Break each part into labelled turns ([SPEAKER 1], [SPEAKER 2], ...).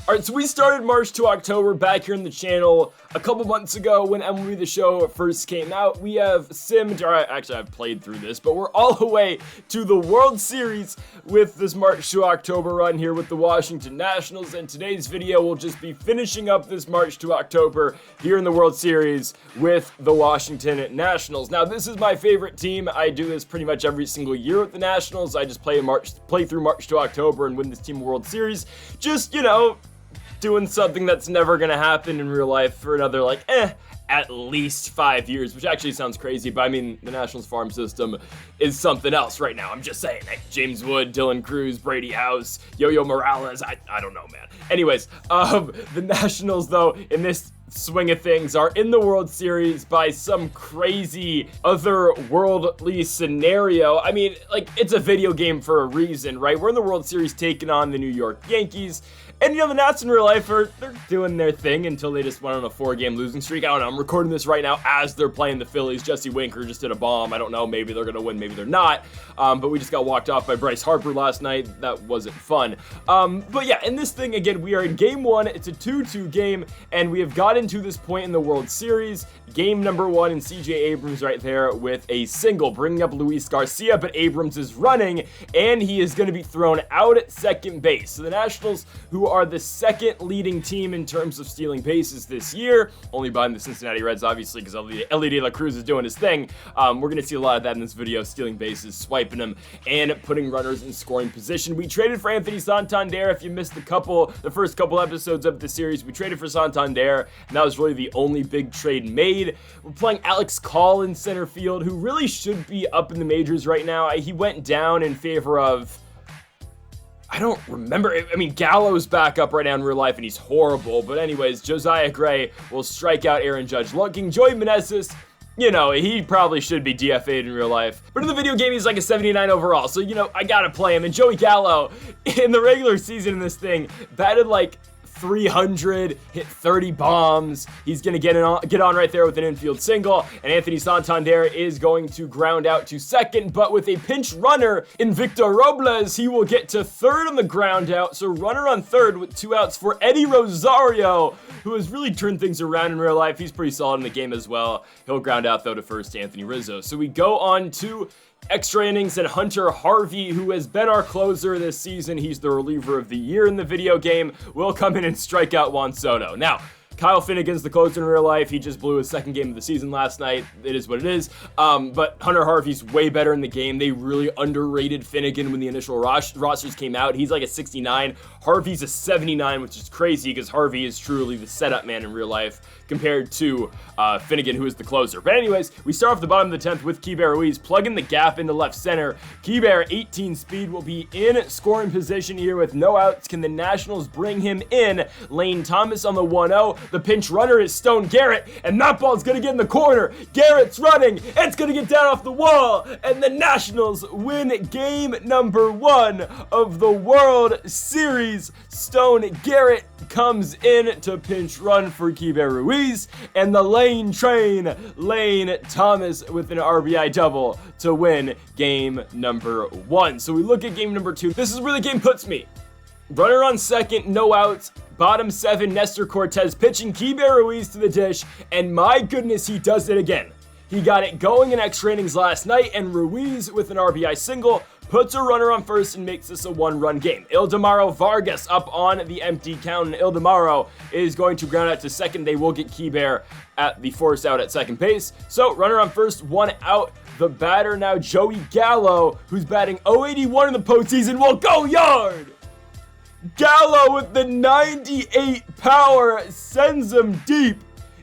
[SPEAKER 1] Alright, so we started March to October back here in the channel a couple months ago when MLB The Show first came out. We have simmed, or actually I've played through this, but we're all the way to the World Series with this March to October run here with the Washington Nationals, and today's video will just be finishing up this March to October here in the World Series with the Washington Nationals. Now, this is my favorite team. I do this pretty much every single year with the Nationals. I just play through March to October and win this team a World Series. Just, you know, doing something that's never gonna happen in real life for another, at least 5 years, which actually sounds crazy, but I mean, the Nationals farm system is something else right now. I'm just saying, James Wood, Dylan Cruz, Brady House, Yo-Yo Morales, I don't know, man. Anyways, the Nationals, though, in this swing of things, are in the World Series by some crazy otherworldly scenario. I mean, it's a video game for a reason, right? We're in the World Series taking on the New York Yankees, and you know, the Nats in real life they're doing their thing until they just went on a 4-game losing streak. I don't know, I'm recording this right now as they're playing the Phillies. Jesse Winker just did a bomb. I don't know, maybe they're gonna win, maybe they're not. But we just got walked off by Bryce Harper last night. That wasn't fun. But yeah, in this thing, again, we are in game 1. It's a 2-2 game, and we have gotten to this point in the World Series. Game number 1, and CJ Abrams right there with a single, bringing up Luis Garcia, but Abrams is running, and he is going to be thrown out at second base. So the Nationals, who are the second leading team in terms of stealing bases this year, only behind the Cincinnati Reds, obviously, because Ellie De La Cruz is doing his thing. We're going to see a lot of that in this video, stealing bases, swiping them, and putting runners in scoring position. We traded for Anthony Santander. If you missed the first couple episodes of the series, we traded for Santander, and that was really the only big trade made. We're playing Alex Call in center field, who really should be up in the majors right now. He went down in favor of, I don't remember. I mean, Gallo's back up right now in real life, and he's horrible. But anyways, Josiah Gray will strike out Aaron Judge looking. Joey Meneses, you know, he probably should be DFA'd in real life. But in the video game, he's like a 79 overall. So, you know, I gotta play him. And Joey Gallo, in the regular season in this thing, batted like 300, hit 30 bombs. He's gonna get on right there with an infield single, and Anthony Santander is going to ground out to second, but with a pinch runner in Victor Robles, he will get to third on the ground out. So runner on third with 2 outs for Eddie Rosario, who has really turned things around in real life. He's pretty solid in the game as well. He'll ground out though to first to Anthony Rizzo. So we go on to extra innings, and Hunter Harvey, who has been our closer this season, he's the reliever of the year in the video game, will come in and strike out Juan Soto. Now, Kyle Finnegan's the closer in real life. He just blew his second game of the season last night. It is what it is. But Hunter Harvey's way better in the game. They really underrated Finnegan when the initial rosters came out. He's like a 69. Harvey's a 79, which is crazy because Harvey is truly the setup man in real life compared to Finnegan, who is the closer. But anyways, we start off the bottom of the 10th with Keibert Ruiz plugging the gap into left center. Keibert, 18 speed, will be in scoring position here with no outs. Can the Nationals bring him in? Lane Thomas on the 1-0. The pinch runner is Stone Garrett, and that ball's gonna get in the corner. Garrett's running. It's gonna get down off the wall, and the Nationals win game number 1 of the World Series. Stone Garrett comes in to pinch run for Keibert Ruiz, and the Lane train, Lane Thomas with an RBI double to win game number 1. So we look at game number 2. This is where the game puts me. Runner on second, no outs. Bottom 7, Nestor Cortez pitching Keibert Ruiz to the dish, and my goodness, he does it again. He got it going in extra innings last night, and Ruiz with an RBI single puts a runner on first and makes this a 1-run game. Ildemaro Vargas up on the empty count, and Ildemaro is going to ground out to second. They will get Keibert at the force out at second base. So runner on first, 1 out. The batter now, Joey Gallo, who's batting .081 in the postseason, will go yard! Gallo with the 98 power sends him deep.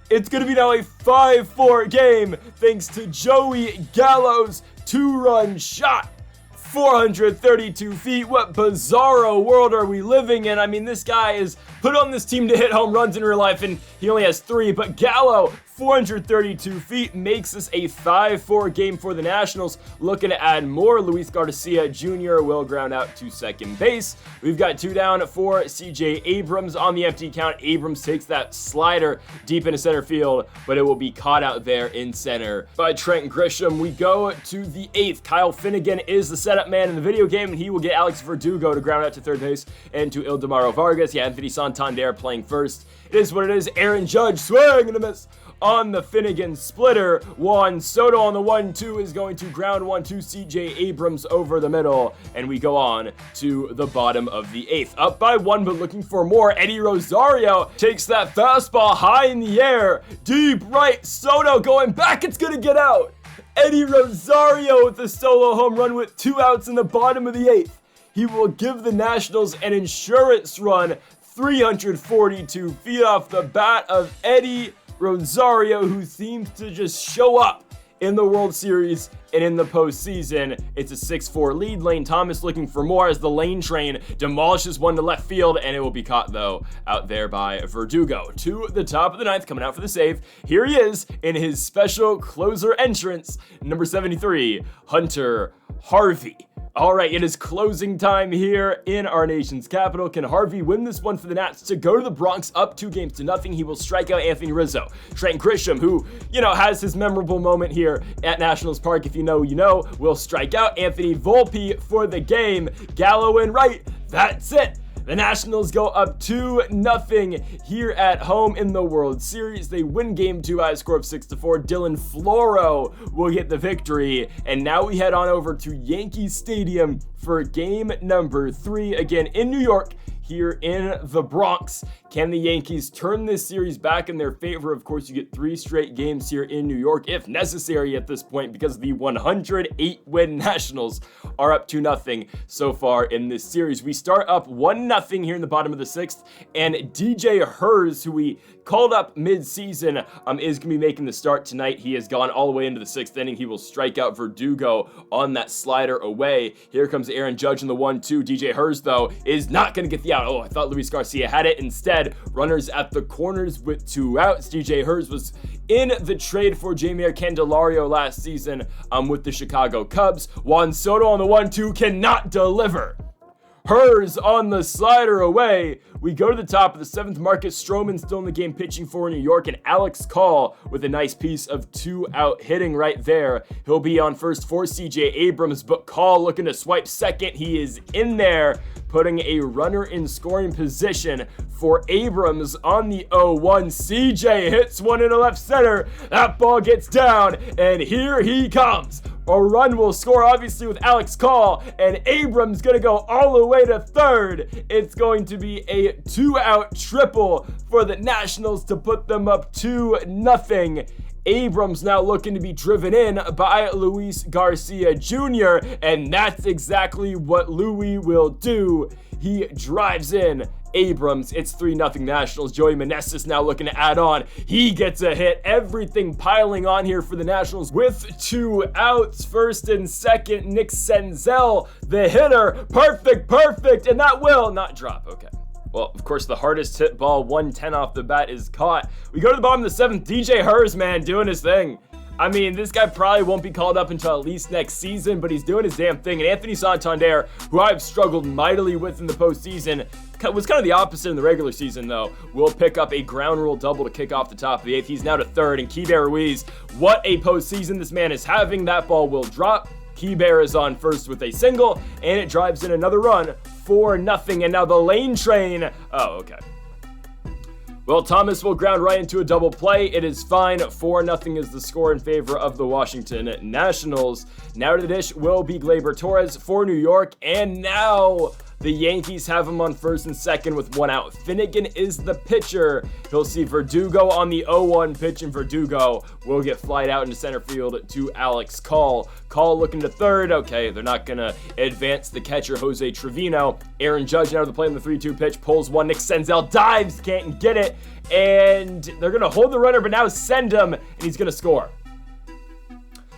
[SPEAKER 1] It's going to be now a 5-4 game thanks to Joey Gallo's 2-run shot. 432 feet. What bizarro world are we living in? I mean, this guy is put on this team to hit home runs in real life, and he only has 3, but Gallo, 432 feet, makes this a 5-4 game for the Nationals. Looking to add more. Luis Garcia Jr. will ground out to second base. We've got 2 down for CJ Abrams on the empty count. Abrams takes that slider deep into center field, but it will be caught out there in center by Trent Grisham. We go to the 8th. Kyle Finnegan is the setup man in the video game, and he will get Alex Verdugo to ground out to third base and to Ildemaro Vargas. Yeah, Anthony Santander Santander playing first. It is what it is. Aaron Judge swing and a miss on the Finnegan splitter. Juan Soto on the 1-2 is going to ground 1-2 CJ Abrams over the middle, and we go on to the bottom of the 8th. Up by 1, but looking for more. Eddie Rosario takes that fastball high in the air. Deep right, Soto going back, it's gonna get out. Eddie Rosario with the solo home run with 2 outs in the bottom of the 8th. He will give the Nationals an insurance run, 342 feet off the bat of Eddie Rosario, who seems to just show up in the World Series and in the postseason. It's a 6-4 lead. Lane Thomas looking for more as the Lane train demolishes one to left field, and it will be caught, though, out there by Verdugo. To the top of the 9th, coming out for the save. Here he is in his special closer entrance, number 73, Hunter Harvey. All right, it is closing time here in our nation's capital. Can Harvey win this one for the Nats to go to the Bronx up 2-0? He will strike out Anthony Rizzo. Trent Grisham, who, has his memorable moment here at Nationals Park, if you know, you know, will strike out Anthony Volpe for the game. Gallo in right. That's it. The Nationals go up 2-0 here at home in the World Series. They win Game 2 by a score of 6-4. Dylan Floro will get the victory. And now we head on over to Yankee Stadium for Game number 3, again in New York, here in the Bronx. Can the Yankees turn this series back in their favor? Of course, you get 3 straight games here in New York, if necessary at this point, because the 108-win Nationals are up 2-0 so far in this series. We start up 1-0 here in the bottom of the 6th, and DJ Hers, who we called up mid-season, is going to be making the start tonight. He has gone all the way into the 6th inning. He will strike out Verdugo on that slider away. Here comes Aaron Judge in the 1-2. DJ Hers, though, is not going to get the out. Oh, I thought Luis Garcia had it. Instead, runners at the corners with 2 outs. DJ Hers was in the trade for Jamier Candelario last season with the Chicago Cubs. Juan Soto on the 1-2 cannot deliver. Hers on the slider away. We go to the top of the 7th. Marcus Stroman still in the game pitching for New York, and Alex Call with a nice piece of 2-out hitting right there. He'll be on first for CJ Abrams, but Call looking to swipe second. He is in there, putting a runner in scoring position for Abrams on the 0-1. CJ hits one into left center. That ball gets down, and here he comes. A run will score, obviously, with Alex Call, and Abrams going to go all the way to third. It's going to be a 2-out triple for the Nationals to put them up 2-0. Abrams now looking to be driven in by Luis Garcia Jr., and that's exactly what Louis will do. He drives in Abrams. It's 3-0 Nationals. Joey Meneses now looking to add on. He gets a hit. Everything piling on here for the Nationals with 2 outs. First and second, Nick Senzel, the hitter. Perfect, and that will not drop. Okay. Well, of course, the hardest hit ball, 110 off the bat, is caught. We go to the bottom of the 7th. DJ Hers, man, doing his thing. I mean, this guy probably won't be called up until at least next season, but he's doing his damn thing. And Anthony Santander, who I've struggled mightily with in the postseason, was kind of the opposite in the regular season, though, will pick up a ground rule double to kick off the top of the 8th. He's now to third, and Keibert Ruiz, what a postseason this man is having. That ball will drop. Keibert is on first with a single, and it drives in another run, 4-0. And now the Lane train. Oh, okay. Well, Thomas will ground right into a double play. It is fine. 4-0 is the score in favor of the Washington Nationals. Now to the dish will be Gleyber Torres for New York. And now the Yankees have him on first and second with 1 out. Finnegan is the pitcher. He'll see Verdugo on the 0-1 pitch, and Verdugo will get flied out into center field to Alex Call. Call looking to third. Okay, they're not going to advance the catcher, Jose Trevino. Aaron Judge now to the plate on the 3-2 pitch. Pulls one. Nick Senzel dives. Can't get it. And they're going to hold the runner, but now send him, and he's going to score.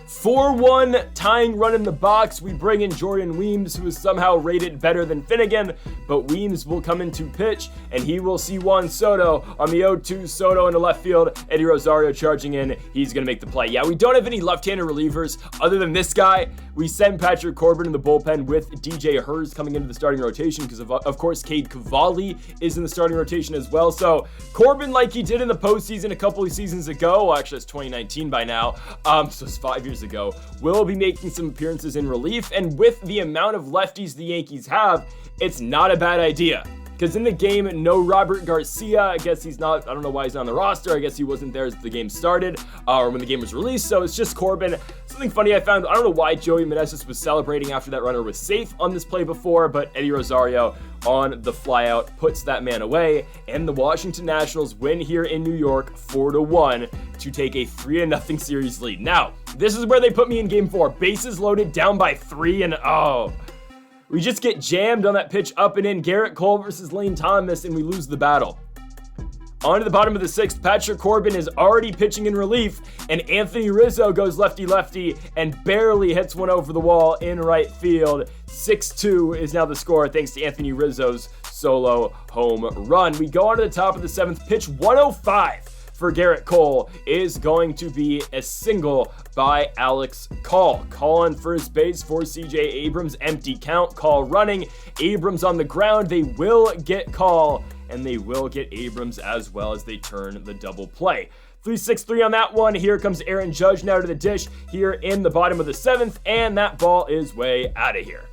[SPEAKER 1] 4-1 tying run in the box. We bring in Jordan Weems, who is somehow rated better than Finnegan, but Weems will come in to pitch, and he will see Juan Soto on the 0-2. Soto into left field. Eddie Rosario charging in. He's going to make the play. Yeah, we don't have any left-handed relievers other than this guy. We send Patrick Corbin in the bullpen with DJ Hers coming into the starting rotation because, of course, Cade Cavalli is in the starting rotation as well. So Corbin, like he did in the postseason a couple of seasons ago, well, actually it's 2019 by now, so it's 5 years ago, will be making some appearances in relief. And with the amount of lefties the Yankees have, it's not a bad idea. because in the game, no Robert Garcia. I guess he's not, I don't know why he's not on the roster. I guess he wasn't there as the game started, or when the game was released, so it's just Corbin. Something funny I found, I don't know why Joey Meneses was celebrating after that runner was safe on this play before, but Eddie Rosario on the flyout puts that man away, and the Washington Nationals win here in New York 4-1 to take a 3-0 series lead. Now, this is where they put me in game 4. Bases loaded, down by 3, and we just get jammed on that pitch up and in. Garrett Cole versus Lane Thomas, and we lose the battle. On to the bottom of the 6th, Patrick Corbin is already pitching in relief, and Anthony Rizzo goes lefty-lefty and barely hits one over the wall in right field. 6-2 is now the score thanks to Anthony Rizzo's solo home run. We go on to the top of the 7th, pitch 105 for Garrett Cole is going to be a single by Alex Call. Call on first base for CJ Abrams, empty count, Call running, Abrams on the ground. They will get Call, and they will get Abrams as well as they turn the double play. 3-6-3 on that one. Here comes Aaron Judge now to the dish here in the bottom of the 7th, and that ball is way out of here.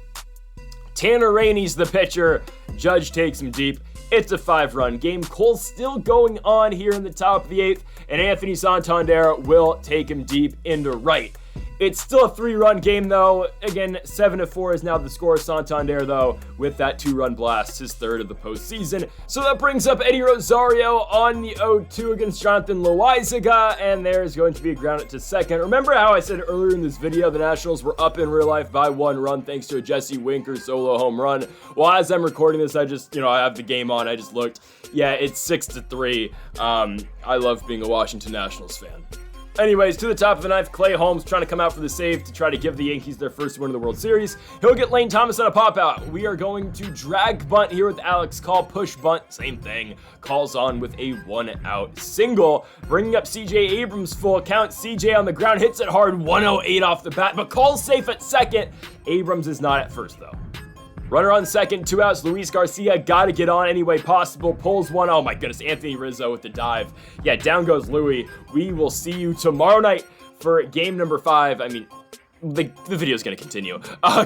[SPEAKER 1] Tanner Rainey's the pitcher. Judge takes him deep. It's a 5-run game. Cole's still going on here in the top of the 8th, and Anthony Santander will take him deep into right. It's still a 3-run game, though. Again, 7-4 is now the score. Santander, though, with that 2-run blast, his 3rd of the postseason. So that brings up Eddie Rosario on the 0-2 against Jonathan Loaizaga, and there's going to be a ground out to second. Remember how I said earlier in this video the Nationals were up in real life by 1 run thanks to a Jesse Winker solo home run? Well, as I'm recording this, I just, I have the game on. I just looked. Yeah, it's 6-3. I love being a Washington Nationals fan. Anyways, to the top of the 9th, Clay Holmes trying to come out for the save to try to give the Yankees their first win of the World Series. He'll get Lane Thomas on a pop-out. We are going to drag bunt here with Alex Call. Push bunt, same thing. Calls on with a 1-out single. Bringing up CJ Abrams full count. CJ on the ground, hits it hard, 108 off the bat, but Call's safe at second. Abrams is not at first, though. Runner on second, 2 outs. Luis Garcia got to get on any way possible. Pulls one. Oh my goodness, Anthony Rizzo with the dive. Yeah, down goes Louis. We will see you tomorrow night for game number 5. I mean, the video's going to continue.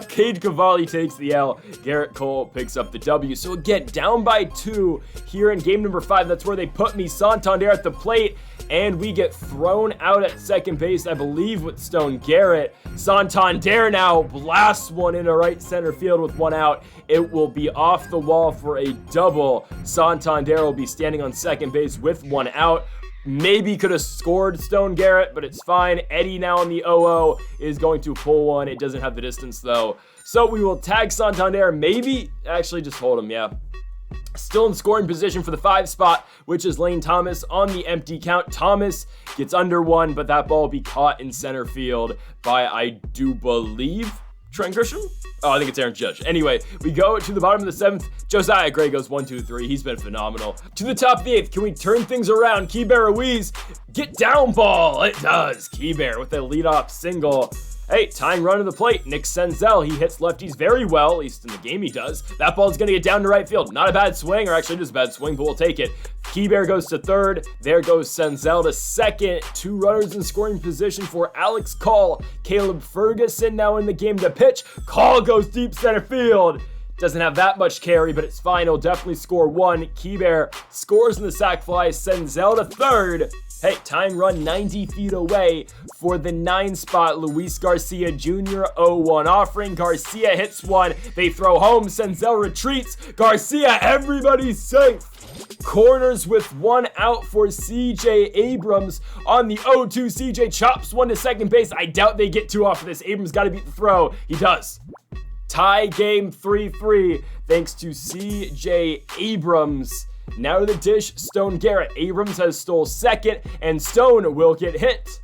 [SPEAKER 1] Cade Cavalli takes the L. Garrett Cole picks up the W. So again, down by 2 here in game number 5. That's where they put me. Santander at the plate. And we get thrown out at second base, I believe, with Stone Garrett. Santander now blasts one into right center field with 1 out. It will be off the wall for a double. Santander will be standing on second base with 1 out. Maybe could have scored Stone Garrett, but it's fine. Eddie now on the 0-0 is going to pull one. It doesn't have the distance, though. So we will tag Santander. Maybe actually just hold him, yeah. Still in scoring position for the 5 spot, which is Lane Thomas on the empty count. Thomas gets under 1, but that ball will be caught in center field by, I do believe, Trent Grisham? Oh, I think it's Aaron Judge. Anyway, we go to the bottom of the 7th. Josiah Gray goes 1-2-3. He's been phenomenal. To the top of the 8th, can we turn things around? Keibert Ruiz, get down ball. It does. Keibert with a leadoff single. Hey, tying run to the plate, Nick Senzel. He hits lefties very well, at least in the game he does. That ball's going to get down to right field. Not a bad swing, or actually just a bad swing, but we'll take it. Keibert goes to 3rd. There goes Senzel to 2nd. 2 runners in scoring position for Alex Call. Caleb Ferguson now in the game to pitch. Call goes deep center field. Doesn't have that much carry, but it's fine. He'll definitely score 1. Keibert scores in the sac fly. Senzel to 3rd. Hey, tying run 90 feet away for the 9 spot. Luis Garcia Jr. 0-1 offering. Garcia hits one. They throw home. Senzel retreats. Garcia, everybody's safe. Corners with 1 out for CJ Abrams on the 0-2. CJ chops one to second base. I doubt they get 2 off of this. Abrams got to beat the throw. He does. Tie game 3-3 thanks to CJ Abrams. Now to the dish, Stone Garrett. Abrams has stole 2nd, and Stone will get hit.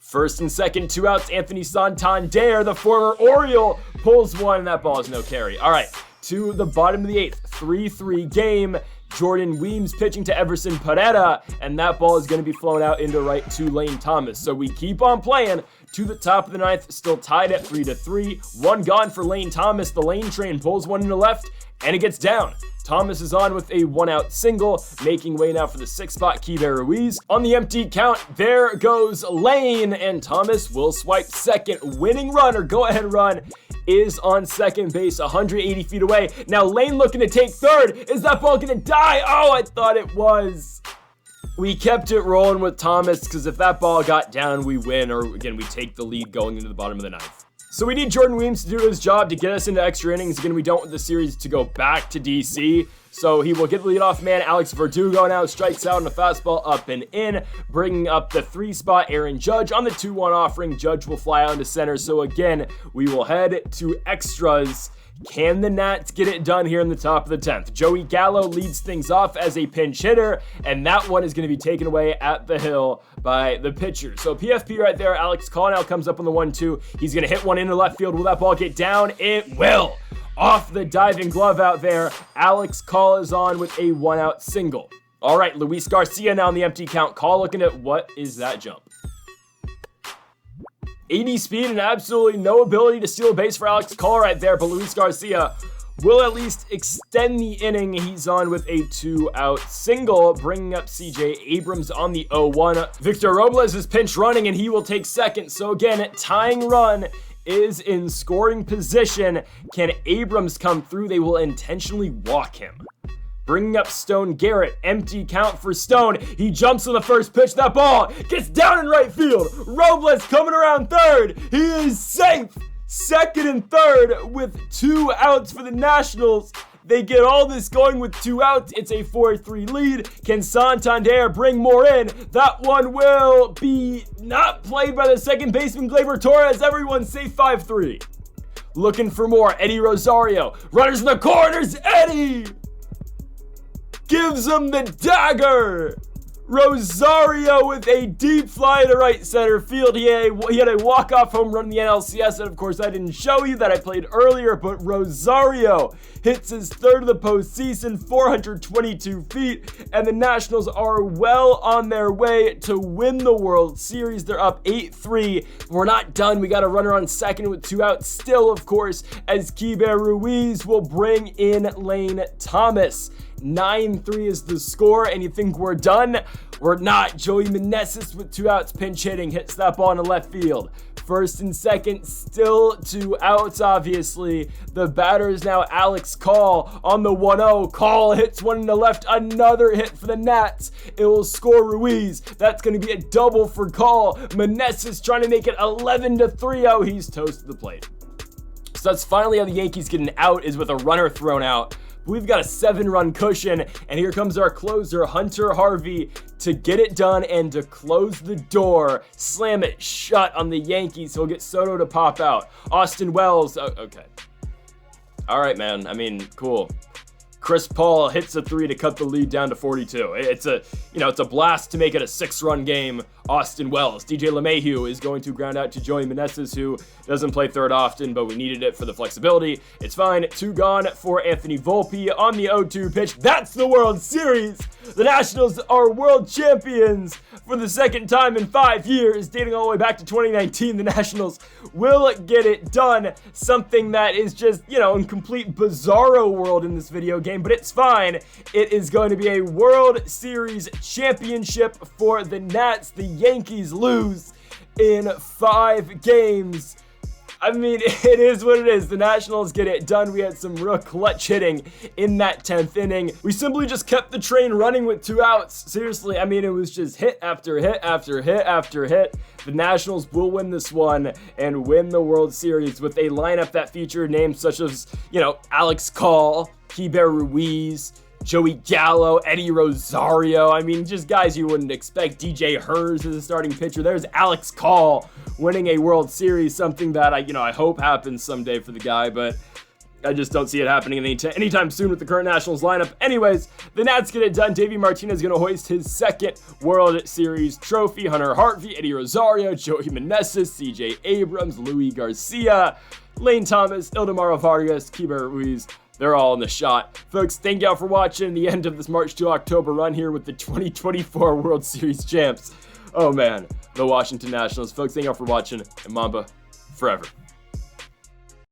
[SPEAKER 1] 1st and 2nd, 2 outs. Anthony Santander, the former Oriole, pulls one, and that ball is no carry. All right, to the bottom of the 8th, 3-3 game. Jordan Weems pitching to Everson Pereira, and that ball is going to be flown out into right to Lane Thomas. So we keep on playing to the top of the 9th, still tied at 3-3. 1 gone for Lane Thomas. The Lane train pulls one into left, and it gets down. Thomas is on with a 1-out single, making way now for the 6th spot, Keibert Ruiz. On the empty count, there goes Lane, and Thomas will swipe second. Winning run, or go-ahead run, is on second base, 180 feet away. Now Lane looking to take third. Is that ball gonna die? Oh, I thought it was. We kept it rolling with Thomas, because if that ball got down, we win, or again, we take the lead going into the bottom of the 9th. So we need Jordan Weems to do his job to get us into extra innings. Again, we don't want the series to go back to DC. So he will get the leadoff man. Alex Verdugo now strikes out on a fastball up and in, bringing up the 3 spot Aaron Judge. On the 2-1 offering, Judge will fly out into center. So again, we will head to extras. Can the Nats get it done here in the top of the 10th? Joey Gallo leads things off as a pinch hitter, and that one is going to be taken away at the hill by the pitcher. So PFP right there, Alex Call now comes up on the 1-2. He's going to hit one into left field. Will that ball get down? It will. Off the diving glove out there, Alex Call is on with a 1-out single. All right, Luis Garcia now on the empty count. Call looking at what is that jump? 80 speed and absolutely no ability to steal a base for Alex Call right there, but Luis Garcia will at least extend the inning. He's on with a 2-out single, bringing up CJ Abrams on the 0-1. Victor Robles is pinch running, and he will take second. So again, tying run is in scoring position. Can Abrams come through? They will intentionally walk him. Bringing up Stone Garrett, empty count for Stone. He jumps on the first pitch. That ball gets down in right field. Robles coming around third. He is safe. Second and third with 2 outs for the Nationals. They get all this going with 2 outs. It's a 4-3 lead. Can Santander bring more in? That one will be not played by the second baseman, Gleyber Torres. Everyone's safe, 5-3. Looking for more. Eddie Rosario. Runners in the corners. Eddie gives him the dagger. Rosario with a deep fly to right center field. He had a walk-off home run in the NLCS that, of course, I didn't show you that I played earlier, but Rosario hits his 3rd of the postseason, 422 feet, and the Nationals are well on their way to win the World Series. They're up 8-3. We're not done. We got a runner on second with 2 outs still, of course, as Keibert Ruiz will bring in Lane Thomas. 9-3 is the score, and you think we're done? We're not. Joey Meneses with 2 outs pinch hitting hits that ball into left field. First and second, still 2 outs, obviously. The batter is now Alex Call on the 1-0. Call hits one into left, another hit for the Nats. It will score Ruiz. That's going to be a double for Call. Meneses trying to make it 11-3. Oh, he's toast to the plate. So that's finally how the Yankees get an out, is with a runner thrown out. We've got a 7-run cushion, and here comes our closer, Hunter Harvey, to get it done and to close the door, slam it shut on the Yankees. He'll get Soto to pop out. Austin Wells, okay. All right, man. I mean, cool. Chris Paul hits a 3 to cut the lead down to 42. It's a blast to make it a 6-run game. Austin Wells. DJ LeMahieu is going to ground out to Joey Meneses, who doesn't play third often, but we needed it for the flexibility. It's fine. 2 gone for Anthony Volpe on the 0-2 pitch. That's the World Series. The Nationals are world champions for the 2nd time in 5 years, dating all the way back to 2019. The Nationals will get it done. Something that is just, in complete bizarro world in this video game, but it's fine. It is going to be a World Series championship for the Nats. The Yankees lose in 5 games. I mean, it is what it is. The Nationals get it done. We had some real clutch hitting in that 10th inning. We simply just kept the train running with 2 outs. Seriously, I mean, it was just hit after hit after hit after hit. The Nationals will win this one and win the World Series with a lineup that featured names such as, Alex Call, Keibert Ruiz, Joey Gallo, Eddie Rosario. I mean, just guys you wouldn't expect. DJ Hers as a starting pitcher. There's Alex Call winning a World Series, something that I hope happens someday for the guy, but I just don't see it happening anytime soon with the current Nationals lineup. Anyways, the Nats get it done. Davey Martinez is going to hoist his 2nd World Series trophy. Hunter Harvey, Eddie Rosario, Joey Meneses, CJ Abrams, Luis Garcia, Lane Thomas, Ildemaro Vargas, Keibert Ruiz. They're all in the shot. Folks, thank y'all for watching the end of this March to October run here with the 2024 World Series champs. Oh man, the Washington Nationals. Folks, thank y'all for watching, and Mamba forever.